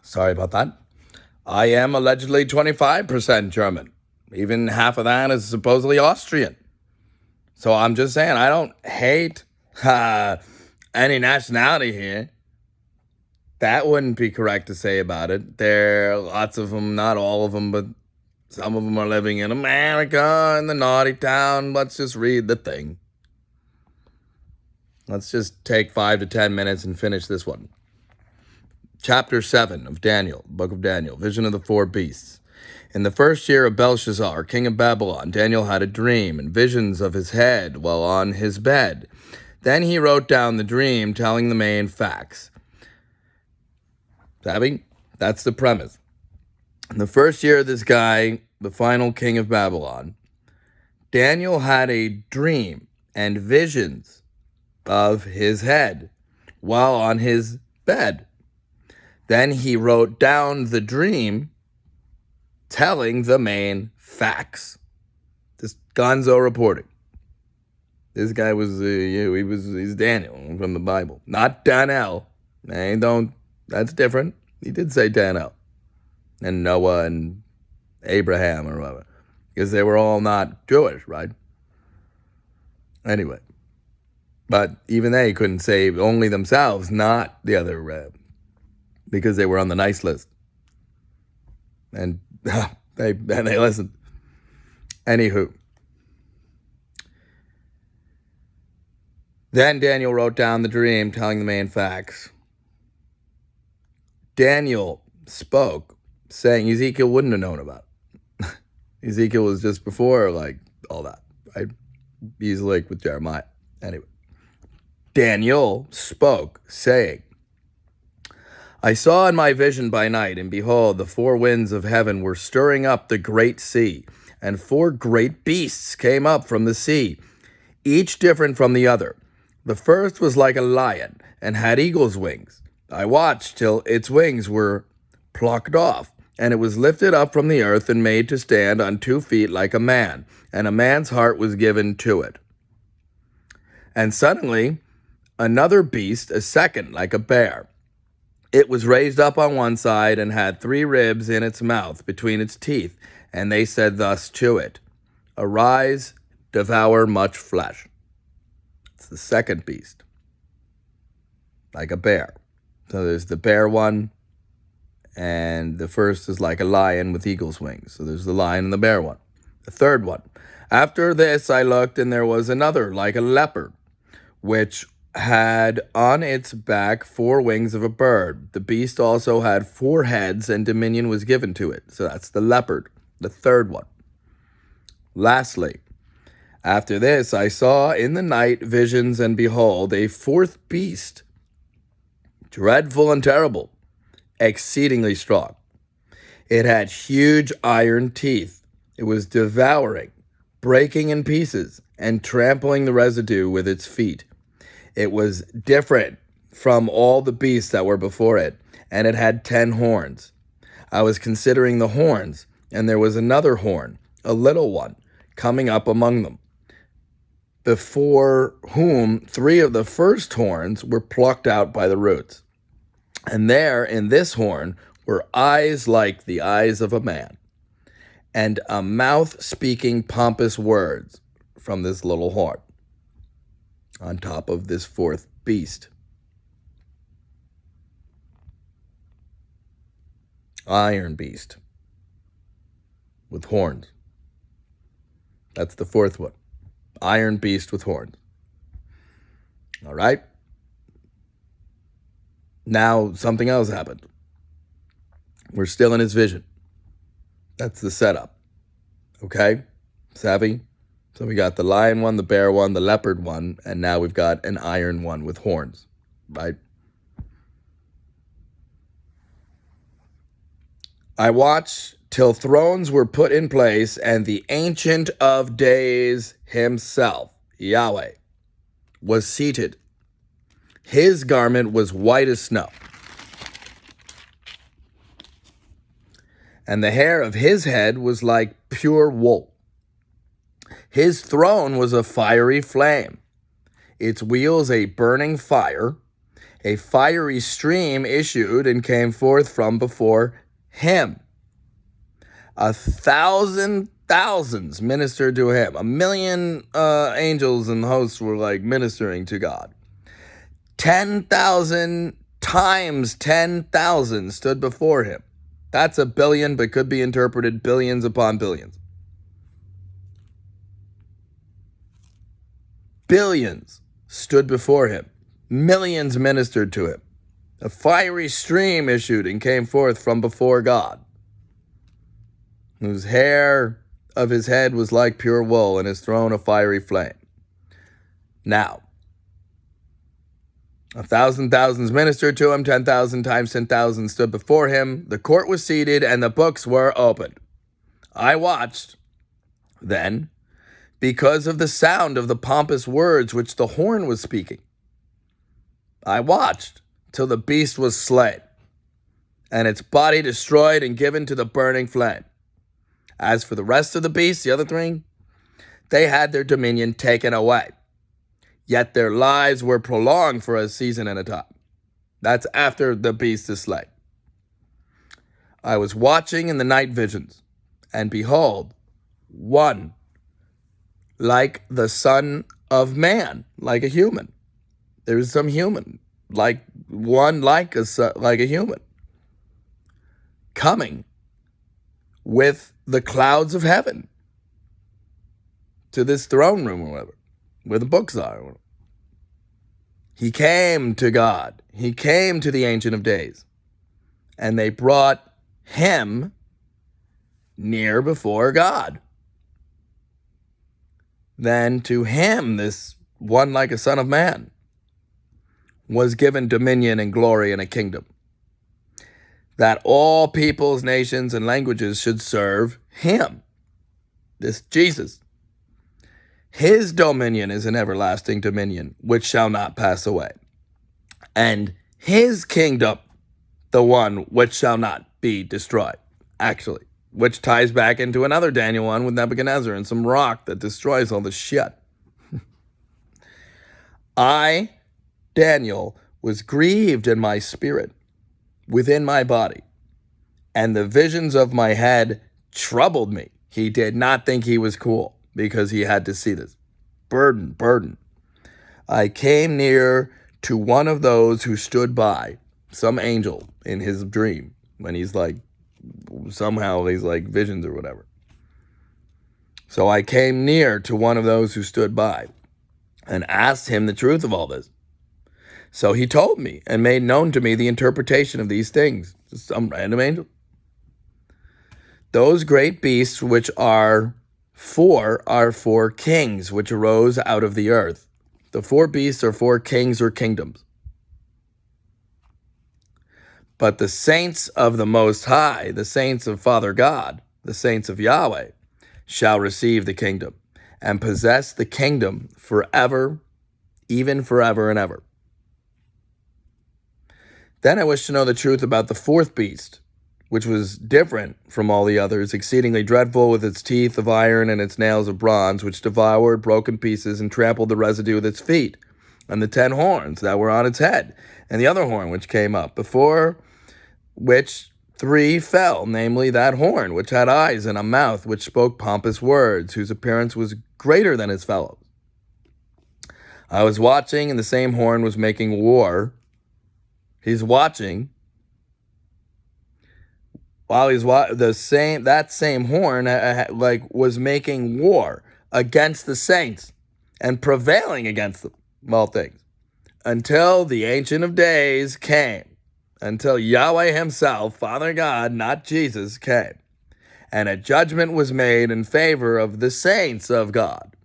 Sorry about that. I am allegedly 25% German. Even half of that is supposedly Austrian. So I'm just saying, I don't hate any nationality here. That wouldn't be correct to say about it. There are lots of them, not all of them, but some of them are living in America, in the naughty town. Let's just read the thing. Let's just take 5 to 10 minutes and finish this one. Chapter 7 of Daniel, book of Daniel, vision of the four beasts. In the first year of Belshazzar, king of Babylon, Daniel had a dream and visions of his head while on his bed. Then he wrote down the dream, telling the main facts. Savvy? That's the premise. In the first year of this guy, the final king of Babylon, Daniel had a dream and visions of his head while on his bed. Then he wrote down the dream, telling the main facts. This Gonzo reporting. This guy was, he's Daniel from the Bible, not Daniel. That's different. He did say Daniel and Noah and Abraham or whatever, because they were all not Jewish, right? Anyway, but even they couldn't save only themselves, not the other, because they were on the nice list. And they listened. Anywho. Then Daniel wrote down the dream, telling the main facts. Daniel spoke, saying Ezekiel wouldn't have known about it. Ezekiel was just before, all that, right? He's with Jeremiah. Anyway. Daniel spoke, saying, I saw in my vision by night, and behold, the four winds of heaven were stirring up the great sea, and four great beasts came up from the sea, each different from the other. The first was like a lion, and had eagle's wings. I watched till its wings were plucked off, and it was lifted up from the earth and made to stand on 2 feet like a man, and a man's heart was given to it. And suddenly, another beast, a second, like a bear. It was raised up on one side and had 3 ribs in its mouth between its teeth, and they said thus to it, Arise, devour much flesh. It's the second beast, like a bear. So there's the bear one, and the first is like a lion with eagle's wings. So there's the lion and the bear one. The third one. After this I looked, and there was another like a leopard, which had on its back 4 wings of a bird. The beast also had 4 heads, and dominion was given to it. So that's the leopard, the third one. Lastly, after this I saw in the night visions, and behold, a 4th beast, dreadful and terrible, exceedingly strong. It had huge iron teeth. It was devouring, breaking in pieces, and trampling the residue with its feet. It was different from all the beasts that were before it, and it had 10 horns. I was considering the horns, and there was another horn, a little one, coming up among them, before whom 3 of the first horns were plucked out by the roots. And there in this horn were eyes like the eyes of a man, and a mouth speaking pompous words from this little horn on top of this 4th beast. Iron beast with horns. That's the 4th one. Iron beast with horns. All right. Now something else happened. We're still in his vision. That's the setup. Okay? Savvy? So we got the lion one, the bear one, the leopard one, and now we've got an iron one with horns, right? I watched till thrones were put in place, and the Ancient of Days himself, Yahweh, was seated. His garment was white as snow, and the hair of his head was like pure wool. His throne was a fiery flame, its wheels a burning fire, A fiery stream issued and came forth from before him. 1,000 thousands ministered to him. 1,000,000 angels and hosts were like ministering to God. 10,000 times 10,000 stood before him. That's a billion, but could be interpreted billions upon billions. Billions stood before him. Millions ministered to him. A fiery stream issued and came forth from before God, whose hair of his head was like pure wool, and his throne a fiery flame. Now, 1,000 thousands ministered to him, 10,000 times 10,000 stood before him. The court was seated, and the books were opened. I watched, then, because of the sound of the pompous words which the horn was speaking. I watched till the beast was slain, and its body destroyed and given to the burning flame. As for the rest of the beasts, the other three, they had their dominion taken away. Yet their lives were prolonged for a season and a time. That's after the beast is slain. I was watching in the night visions, and behold, one like the Son of Man, like a human. There is some human, like one like a human, coming with the clouds of heaven to this throne room or whatever, where the books are. He came to God. He came to the Ancient of Days. And they brought him near before God. Then to him, this one like a son of man, was given dominion and glory and a kingdom, that all peoples, nations, and languages should serve him, this Jesus. His dominion is an everlasting dominion, which shall not pass away. And his kingdom, the one which shall not be destroyed. Actually, which ties back into another Daniel 1 with Nebuchadnezzar and some rock that destroys all the shit. I, Daniel, was grieved in my spirit, within my body, and the visions of my head troubled me. He did not think he was cool, because he had to see this. Burden. I came near to one of those who stood by, some angel in his dream, when he's like, somehow he's like visions or whatever. So I came near to one of those who stood by and asked him the truth of all this. So he told me and made known to me the interpretation of these things. Some random angel. Those great beasts which are four kings which arose out of the earth. The 4 beasts are 4 kings or kingdoms. But the saints of the Most High, the saints of Father God, the saints of Yahweh, shall receive the kingdom and possess the kingdom forever, even forever and ever. Then I wish to know the truth about the 4th beast, which was different from all the others, exceedingly dreadful, with its teeth of iron and its nails of bronze, which devoured, broke in pieces, and trampled the residue with its feet, and the 10 horns that were on its head, and the other horn which came up, before which 3 fell, namely that horn which had eyes and a mouth, which spoke pompous words, whose appearance was greater than his fellows. I was watching, and the same horn was making war. He's watching. While that same horn was making war against the saints and prevailing against them, all things, until the Ancient of Days came, until Yahweh himself, Father God, not Jesus, came, and a judgment was made in favor of the saints of God.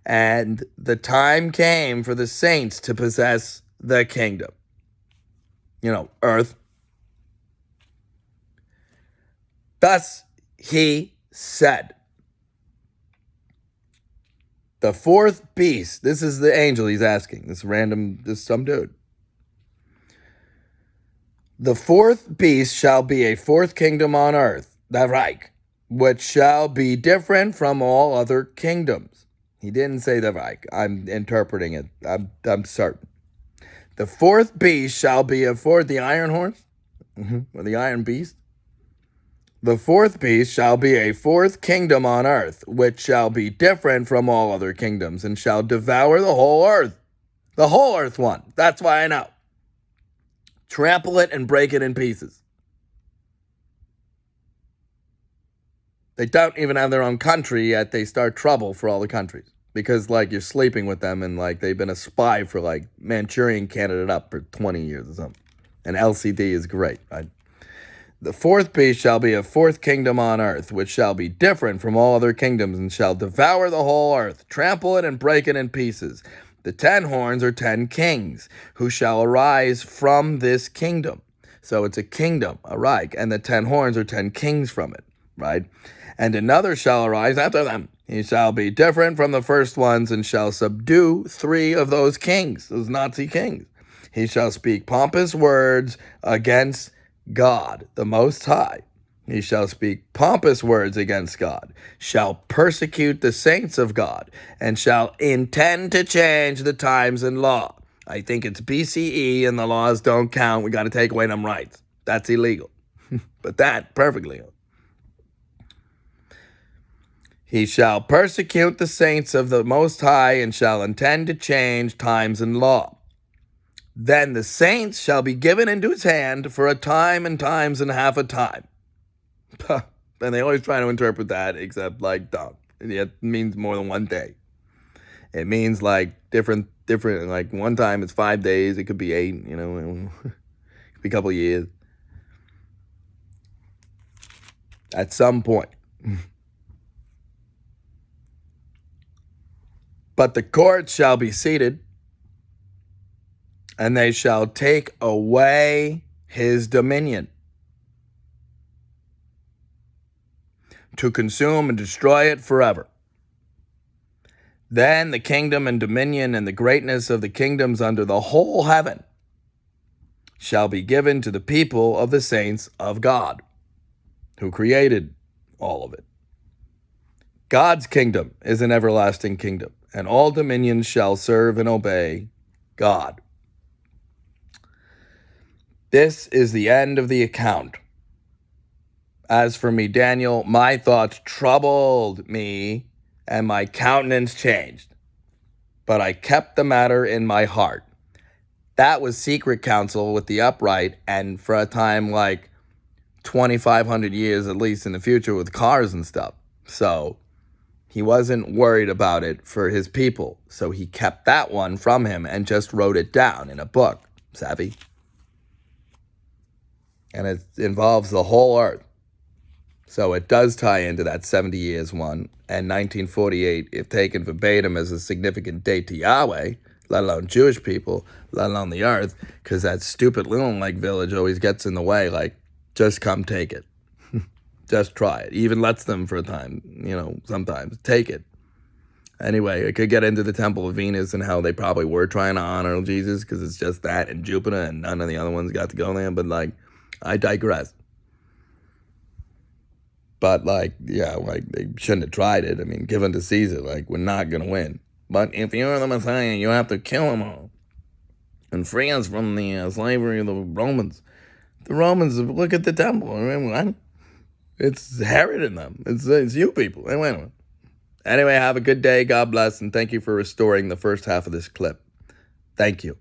And the time came for the saints to possess the kingdom. Earth. Thus he said. The 4th beast, this is the angel he's asking, this some dude. The 4th beast shall be a 4th kingdom on earth, the Reich, which shall be different from all other kingdoms. He didn't say the Reich. I'm interpreting it. I'm certain. The fourth beast shall be the iron horse, or the iron beast. The fourth beast shall be a fourth kingdom on earth, which shall be different from all other kingdoms, and shall devour the whole earth. The whole earth one. That's why I know. Trample it and break it in pieces. They don't even have their own country yet. They start trouble for all the countries. Because, like, you're sleeping with them and, like, they've been a spy for, like, Manchurian candidate up for 20 years or something. And LCD is great, right? The fourth beast shall be a fourth kingdom on earth, which shall be different from all other kingdoms, and shall devour the whole earth, trample it and break it in pieces. The 10 horns are 10 kings, who shall arise from this kingdom. So it's a kingdom, a Reich, and the 10 horns are 10 kings from it, right? And another shall arise after them. He shall be different from the first ones, and shall subdue 3 of those kings, those Nazi kings. He shall speak pompous words against God, the Most High. He shall speak pompous words against God, shall persecute the saints of God, and shall intend to change the times and law. I think it's BCE and the laws don't count. We got to take away them rights. That's illegal. But that, perfectly legal. He shall persecute the saints of the Most High, and shall intend to change times and law. Then the saints shall be given into his hand for a time and times and half a time. And they always try to interpret that, except, like, don't. It means more than one day. It means, like, different, like, one time it's 5 days, it could be 8, it could be a couple of years. At some point. But the court shall be seated, and they shall take away his dominion, to consume and destroy it forever. Then the kingdom and dominion and the greatness of the kingdoms under the whole heaven shall be given to the people of the saints of God, who created all of it. God's kingdom is an everlasting kingdom, and all dominions shall serve and obey God. This is the end of the account. As for me, Daniel, my thoughts troubled me, and my countenance changed. But I kept the matter in my heart. That was secret counsel with the upright, and for a time like 2,500 years at least in the future with cars and stuff. So he wasn't worried about it for his people. So he kept that one from him and just wrote it down in a book. Savvy? And it involves the whole earth. So it does tie into that 70 years one, and 1948, if taken verbatim as a significant date to Yahweh, let alone Jewish people, let alone the earth, because that stupid little Lake Village always gets in the way, like, just come take it. Just try it. Even lets them for a time, sometimes. Take it. Anyway, I could get into the Temple of Venus and how they probably were trying to honor Jesus, because it's just that and Jupiter, and none of the other ones got to go there, but, like, I digress. But, like, yeah, like, they shouldn't have tried it. I mean, give unto Caesar. Like, we're not going to win. But if you're the Messiah, you have to kill them all and free us from the slavery of the Romans. The Romans, look at the temple. It's Herod in them. It's you people. Anyway, have a good day. God bless, and thank you for restoring the first half of this clip. Thank you.